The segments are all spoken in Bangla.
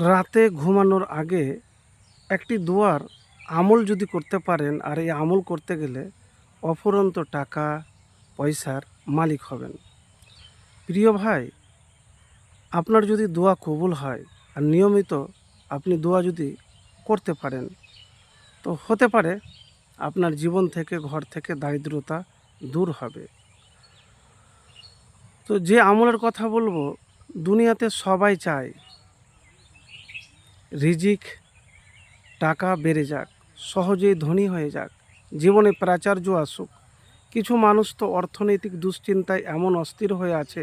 রাতে ঘুমানোর আগে একটি দোয়ার আমল যদি করতে পারেন, আর এই আমল করতে গেলে অফুরন্ত টাকা পয়সার মালিক হবেন। প্রিয় ভাই, আপনার যদি দোয়া কবুল হয় আর নিয়মিত আপনি দোয়া যদি করতে পারেন, তো হতে পারে আপনার জীবন থেকে, ঘর থেকে দারিদ্রতা দূর হবে। তো যে আমলের কথা বলবো, দুনিয়াতে সবাই চায় রিজিক, টাকা বেড়ে যাক, সহজেই ধনী হয়ে যাক, জীবনে প্রাচুর্য আসুক। কিছু মানুষ তো অর্থনৈতিক দুশ্চিন্তায় এমন অস্থির হয়ে আছে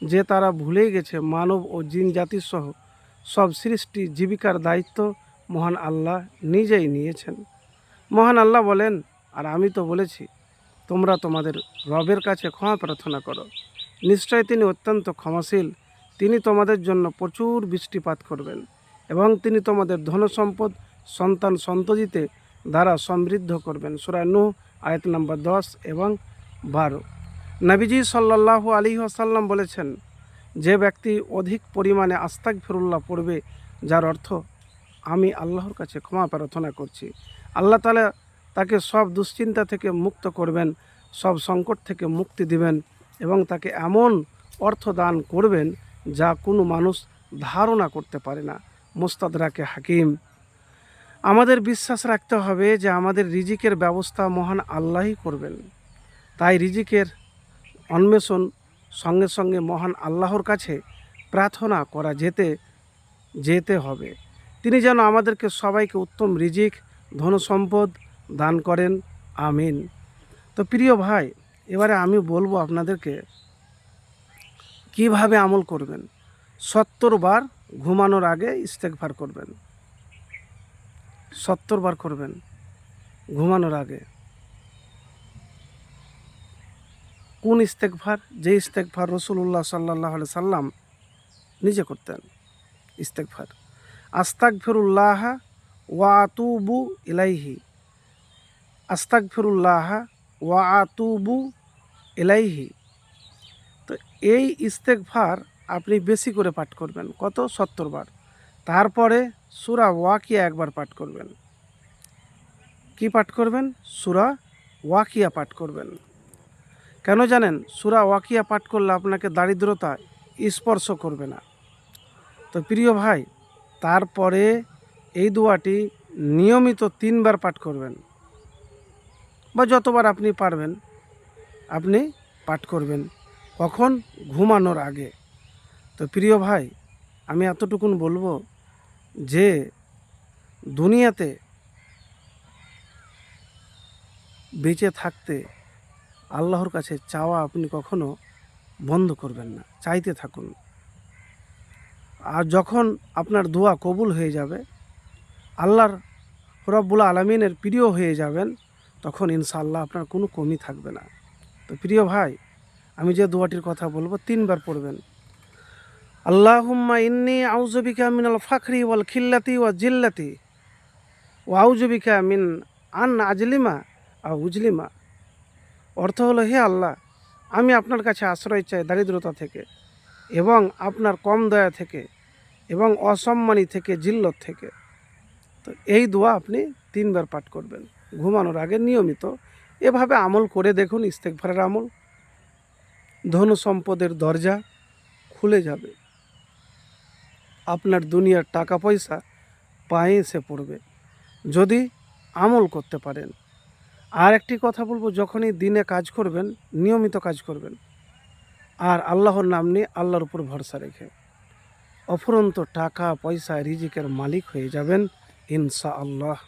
যে তারা ভুলেই গেছে মানব ও জিন জাতির সহ সব সৃষ্টি জীবিকার দায়িত্ব মহান আল্লাহ নিজেই নিয়েছেন। মহান আল্লাহ বলেন, আর আমি তো বলেছি, তোমরা তোমাদের রবের কাছে ক্ষমা প্রার্থনা করো, নিশ্চয় তিনি অত্যন্ত ক্ষমাশীল। তিনি তোমাদের জন্য প্রচুর বৃষ্টিপাত করবেন এবং তিনি তোমাদের ধনসম্পদ, সন্তান সন্ততিতে দ্বারা সমৃদ্ধ করবেন। সূরা নূহ আয়াত নম্বর 10 এবং 12। নবীজি সাল্লাল্লাহু আলাইহি ওয়াসাল্লাম বলেছেন, যে ব্যক্তি অধিক পরিমাণে আস্তাগফিরুল্লাহ পড়বে, যার অর্থ আমি আল্লাহর কাছে ক্ষমা প্রার্থনা করছি, আল্লাহ তাআলা তাকে সব দুশ্চিন্তা থেকে মুক্ত করবেন, সব সংকট থেকে মুক্তি দিবেন এবং তাকে এমন অর্থ দান করবেন যা কোনো মানুষ ধারণা করতে পারে না। মুস্তাদরাকে হাকিম। আমাদের বিশ্বাস রাখতে হবে যে আমাদের রিজিকের ব্যবস্থা মহান আল্লাহই করবেন। তাই রিজিকের অন্বেষণ সঙ্গে সঙ্গে মহান আল্লাহর কাছে প্রার্থনা করা যেতে হবে। তিনি যেন আমাদেরকে সবাইকে উত্তম রিজিক, ধনসম্পদ দান করেন। আমিন। তো প্রিয় ভাই, এবারে আমি বলবো আপনাদেরকে কিভাবে আমল করবেন। 70 বার ঘুমানোর আগে ইস্তেগফার করবেন। 70 বার করবেন ঘুমানোর আগে। কোন ইস্তেগফার? যে ইস্তেগফার রাসূলুল্লাহ সাল্লাল্লাহু আলাইহি সাল্লাম নিজে করতেন। ইস্তেগফার, আস্তাগফিরুল্লাহ ওয়া আতুবু ইলাইহি, আস্তাগফিরুল্লাহ ওয়া আতুবু ইলাইহি। তো এই ইস্তেগফার আপনি বেশি করে পাঠ করবেন। কত? 70 বার। তারপরে সূরা ওয়াকিয়া একবার পাঠ করবেন। কি পাঠ করবেন? সূরা ওয়াকিয়া পাঠ করবেন। কেন জানেন? সূরা ওয়াকিয়া পাঠ করলে আপনাকে দারিদ্রতা স্পর্শ করবে না। তো প্রিয় ভাই, তারপরে এই দোয়াটি নিয়মিত 3 বার পাঠ করবেন, বা যতবার আপনি পারবেন আপনি পাঠ করবেন। কখন? ঘুমানোর আগে। তো প্রিয় ভাই, আমি এতটুকুন বলবো যে দুনিয়াতে বেঁচে থাকতে আল্লাহর কাছে চাওয়া আপনি কখনো বন্ধ করবেন না, চাইতে থাকুন। আর যখন আপনার দোয়া কবুল হয়ে যাবে, আল্লাহর রব্বুল আলামিনের প্রিয় হয়ে যাবেন, তখন ইনশাআল্লাহ আপনার কোনো কমি থাকবে না। তো প্রিয় ভাই, আমি যে দোয়াটির কথা বলবো 3 বার পড়বেন। আল্লাহুম্মা ইন্নী আউযু বিকা মিনাল ফাকরি ওয়াল খিল্লাতি ওয়া জিল্লাতি ওয়া আউযু বিকা মিন আন আজলিমা আও উজলিমা। অর্থ হলো, হে আল্লাহ, আমি আপনার কাছে আশ্রয় চাই দারিদ্রতা থেকে এবং আপনার কম দয়া থেকে এবং অসম্মানী থেকে, জিল্লত থেকে। তো এই দোয়া আপনি 3 বার পাঠ করবেন ঘুমানোর আগে নিয়মিত। এভাবে আমল করে দেখুন, ইস্তেগফারের আমল, ধন সম্পদের দরজা খুলে যাবে। আপনার দুনিয়ার টাকা পয়সা পায়ে এসে পড়বে যদি আমল করতে পারেন। আর একটি কথা বলবো, যখনই দিনে কাজ করবেন, নিয়মিত কাজ করবেন আর আল্লাহর নাম নিয়ে, আল্লাহর উপর ভরসা রেখে অফুরন্ত টাকা পয়সা রিজিকের মালিক হয়ে যাবেন ইনশাআল্লাহ।